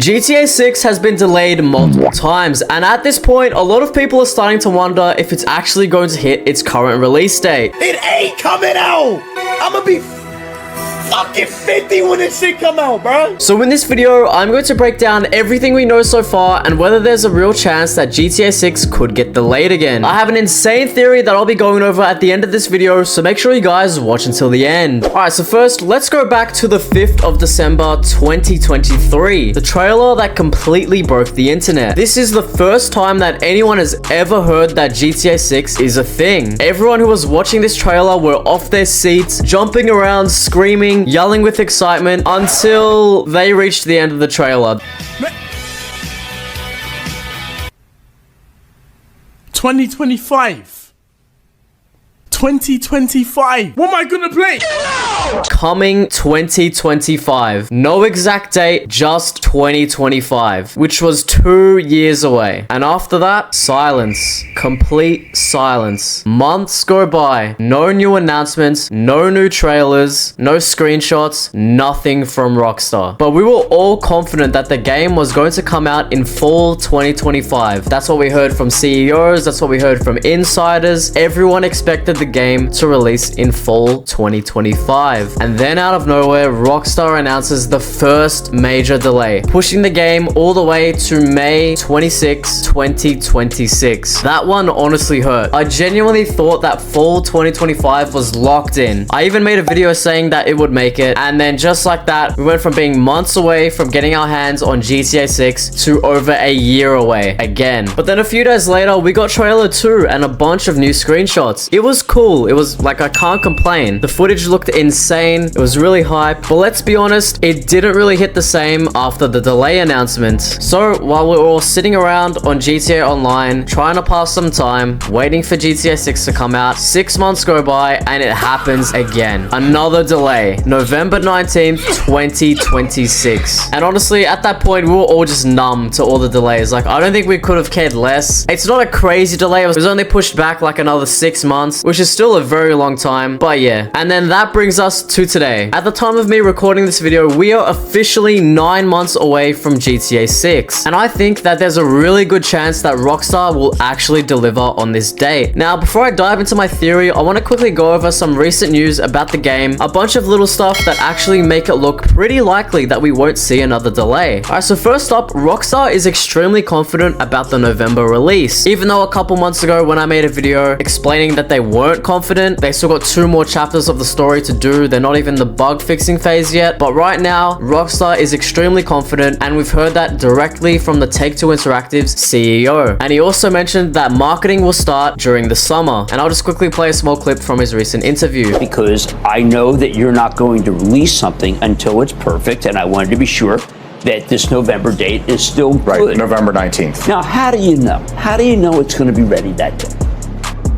GTA 6 has been delayed multiple times, and at this point, a lot of people are starting to wonder if it's actually going to hit its current release date. It ain't coming out! I'ma be fucking 50 when this shit come out, bro. So in this video, I'm going to break down everything we know so far and whether there's a real chance that GTA 6 could get delayed again. I have an insane theory that I'll be going over at the end of this video, so make sure you guys watch until the end. Alright, so first, let's go back to the 5th of December 2023, the trailer that completely broke the internet. This is the first time that anyone has ever heard that GTA 6 is a thing. Everyone who was watching this trailer were off their seats, jumping around, screaming, yelling with excitement until they reached the end of the trailer. 2025. 2025. What am I gonna play? Coming 2025. No exact date, just 2025, which was 2 years away. And after that, silence. Complete silence. Months go by. No new announcements, no new trailers, no screenshots, nothing from Rockstar. But we were all confident that the game was going to come out in fall 2025. That's what we heard from CEOs, that's what we heard from insiders. Everyone expected the game to release in fall 2025. And then out of nowhere, Rockstar announces the first major delay, pushing the game all the way to May 26, 2026. That one honestly hurt. I genuinely thought that fall 2025 was locked in. I even made a video saying that it would make it, and then just like that, we went from being months away from getting our hands on GTA 6 to over a year away again. But then a few days later, we got trailer 2 and a bunch of new screenshots. It was cool. It was like, I can't complain. The footage looked insane. It was really hype. But let's be honest, it didn't really hit the same after the delay announcement. So while we were all sitting around on GTA Online, trying to pass some time, waiting for GTA 6 to come out, 6 months go by and it happens again. Another delay. November 19th, 2026. And honestly, at that point, we were all just numb to all the delays. Like, I don't think we could have cared less. It's not a crazy delay. It was only pushed back like another 6 months, which is still a very long time, but yeah. And then that brings us to today. At the time of me recording this video, we are officially 9 months away from GTA 6. And I think that there's a really good chance that Rockstar will actually deliver on this date. Now, before I dive into my theory, I want to quickly go over some recent news about the game, a bunch of little stuff that actually make it look pretty likely that we won't see another delay. Alright, so first up, Rockstar is extremely confident about the November release. Even though a couple months ago when I made a video explaining that they weren't confident, they still got 2 more chapters of the story to do. They're not even the bug fixing phase yet, but right now Rockstar is extremely confident, and we've heard that directly from the Take-Two Interactive's CEO. And he also mentioned that marketing will start during the summer, and I'll just quickly play a small clip from his recent interview. Because I know that you're not going to release something until it's perfect, and I wanted to be sure that this November date is still good. Right, November 19th. Now, how do you know? How do you know it's going to be ready that day?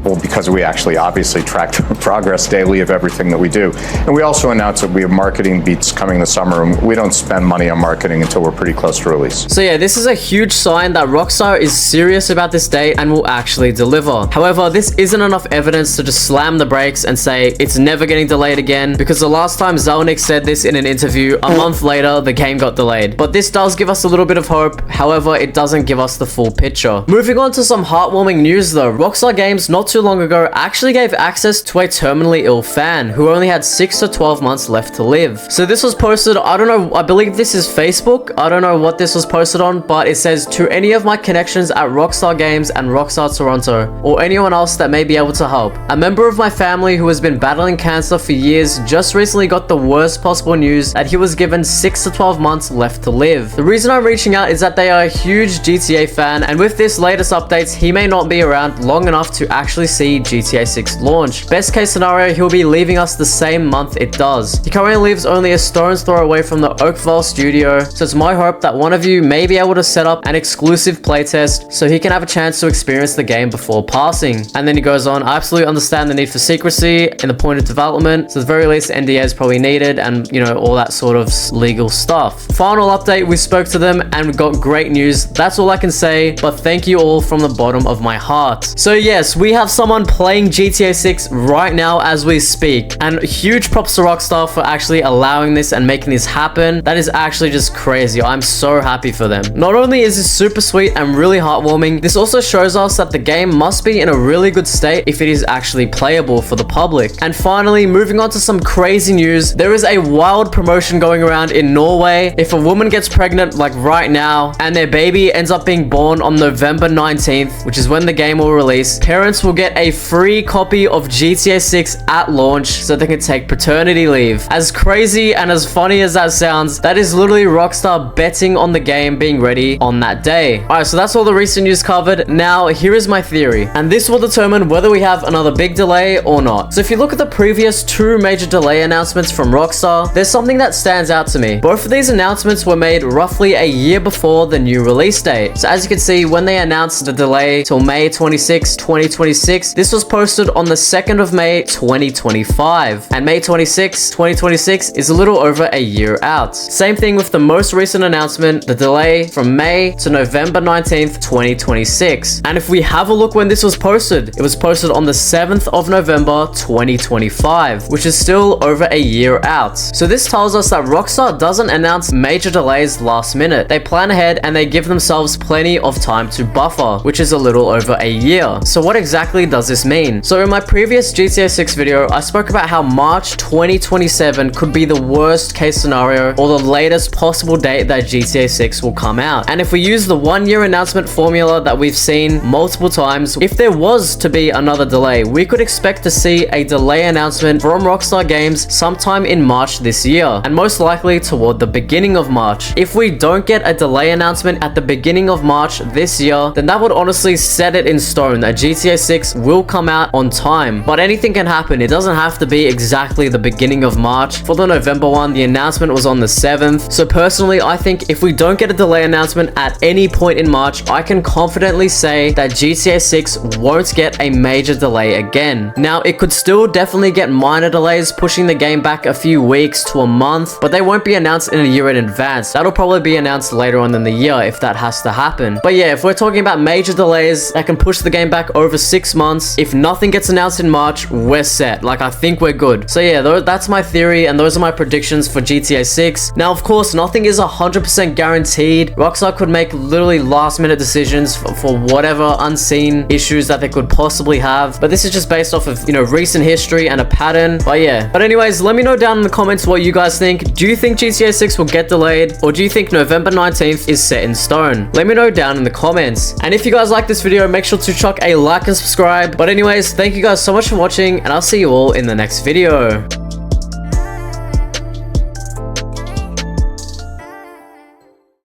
Well, because we actually obviously track the progress daily of everything that we do. And we also announced that we have marketing beats coming this summer, and we don't spend money on marketing until we're pretty close to release. So yeah, this is a huge sign that Rockstar is serious about this date and will actually deliver. However, this isn't enough evidence to just slam the brakes and say it's never getting delayed again, because the last time Zelnick said this in an interview, a month later, the game got delayed. But this does give us a little bit of hope. However, it doesn't give us the full picture. Moving on to some heartwarming news though, Rockstar Games not too long ago actually gave access to a terminally ill fan who only had 6 to 12 months left to live. So this was posted, I don't know, I believe this is Facebook. I don't know what this was posted on, but it says, to any of my connections at Rockstar Games and Rockstar Toronto, or anyone else that may be able to help. A member of my family who has been battling cancer for years just recently got the worst possible news that he was given 6 to 12 months left to live. The reason I'm reaching out is that they are a huge GTA fan, and with this latest updates, he may not be around long enough to actually see GTA 6 launch. Best case scenario, he'll be leaving us the same month it does. He currently lives only a stone's throw away from the Oakville studio, so it's my hope that one of you may be able to set up an exclusive playtest so he can have a chance to experience the game before passing. And then he goes on, I absolutely understand the need for secrecy in the point of development, so at the very least NDA is probably needed, and you know, all that sort of legal stuff. Final update, we spoke to them and we got great news. That's all I can say, but thank you all from the bottom of my heart. So yes, we have someone playing GTA 6 right now as we speak. And huge props to Rockstar for actually allowing this and making this happen. That is actually just crazy. I'm so happy for them. Not only is this super sweet and really heartwarming, this also shows us that the game must be in a really good state if it is actually playable for the public. And finally, moving on to some crazy news, there is a wild promotion going around in Norway. If a woman gets pregnant like right now and their baby ends up being born on November 19th, which is when the game will release, parents will get a free copy of GTA 6 at launch so they can take paternity leave. As crazy and as funny as that sounds, that is literally Rockstar betting on the game being ready on that day. Alright, so that's all the recent news covered. Now, here is my theory, and this will determine whether we have another big delay or not. So if you look at the previous two major delay announcements from Rockstar, there's something that stands out to me. Both of these announcements were made roughly a year before the new release date. So as you can see, when they announced the delay till May 26, 2026, this was posted on the 2nd of May, 2025. And May 26, 2026 is a little over a year out. Same thing with the most recent announcement, the delay from May to November 19th, 2026. And if we have a look when this was posted, it was posted on the 7th of November, 2025, which is still over a year out. So this tells us that Rockstar doesn't announce major delays last minute. They plan ahead and they give themselves plenty of time to buffer, which is a little over a year. So what exactly does this mean? So in my previous GTA 6 video, I spoke about how March 2027 could be the worst case scenario or the latest possible date that GTA 6 will come out. And if we use the 1-year announcement formula that we've seen multiple times, if there was to be another delay, we could expect to see a delay announcement from Rockstar Games sometime in March this year, and most likely toward the beginning of March. If we don't get a delay announcement at the beginning of March this year, then that would honestly set it in stone that GTA 6 will come out on time. But anything can happen. It doesn't have to be exactly the beginning of March. For the November one, the announcement was on the 7th. So personally, I think if we don't get a delay announcement at any point in March, I can confidently say that GTA 6 won't get a major delay again. Now, it could still definitely get minor delays, pushing the game back a few weeks to a month, but they won't be announced in a year in advance. That'll probably be announced later on in the year if that has to happen. But yeah, if we're talking about major delays that can push the game back over 6 months, if nothing gets announced in March, we're set. Like, I think we're good. So yeah, that's my theory, and those are my predictions for GTA 6. Now, of course, nothing is 100% guaranteed. Rockstar could make literally last-minute decisions for whatever unseen issues that they could possibly have, but this is just based off of, you know, recent history and a pattern. But yeah. But anyways, let me know down in the comments what you guys think. Do you think GTA 6 will get delayed, or do you think November 19th is set in stone? Let me know down in the comments. And if you guys like this video, make sure to chuck a like and subscribe. But anyways, thank you guys so much for watching, and I'll see you all in the next video.